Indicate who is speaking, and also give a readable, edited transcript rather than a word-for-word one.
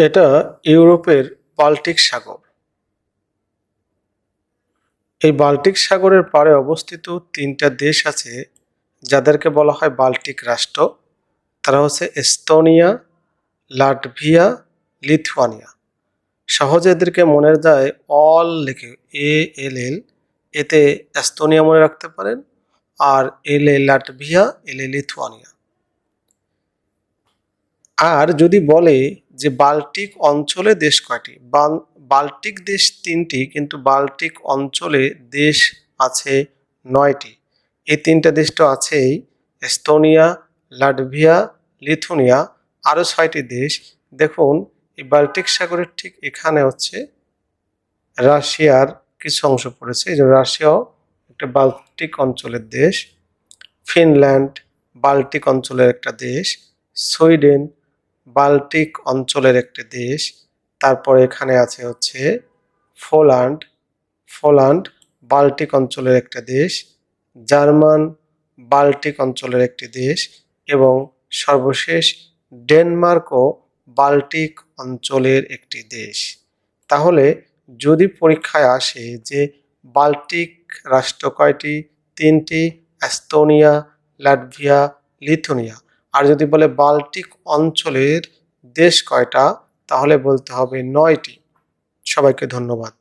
Speaker 1: এটা ইউরোপের বাল্টিক সাগর। এই বাল্টিক সাগরের পাড়ে অবস্থিত ৩টা দেশ আছে যাদেরকে বলা হয় বাল্টিক রাষ্ট্র। তারা হচ্ছে এস্তোনিয়া, লাটভিয়া, লিথুয়ানিয়া। সহজে এদেরকে মনে যায় অল লিখে ALL, এতে এস্তোনিয়া মনে রাখতে পারেন, আর LA লাটভিয়া, LA লিথুয়ানিয়া। আর যদি বলে যে বাল্টিক অঞ্চলে দেশ কয়টি, বাল্টিক দেশ ৩টি, কিন্তু বাল্টিক অঞ্চলে দেশ আছে ৯টি। এই ৩টা দেশ তো আছেই, এস্তোনিয়া, লাটভিয়া, লিথুয়ানিয়া, আরও ৬টি দেশ। দেখুন এই বাল্টিক সাগরের ঠিক এখানে হচ্ছে রাশিয়ার কিছু অংশ পড়েছে, এই যে রাশিয়াও একটা বাল্টিক অঞ্চলের দেশ। ফিনল্যান্ড বাল্টিক অঞ্চলের একটা দেশ। সুইডেন বাল্টিক অঞ্চলের একটি দেশ। তারপরে এখানে আছে হচ্ছে পোল্যান্ড বাল্টিক অঞ্চলের একটা দেশ। জার্মান বাল্টিক অঞ্চলের একটি দেশ, এবং সর্বশেষ ডেনমার্কও বাল্টিক অঞ্চলের একটি দেশ। তাহলে যদি পরীক্ষায় আসে যে বাল্টিক রাষ্ট্র কয়টি, ৩টি, এস্তোনিয়া, লাটভিয়া, লিথুয়ানিয়া, আর যদি বলে বাল্টিক অঞ্চলের দেশ কয়টা, তাহলে বলতে হবে ৯টি। সবাইকে ধন্যবাদ।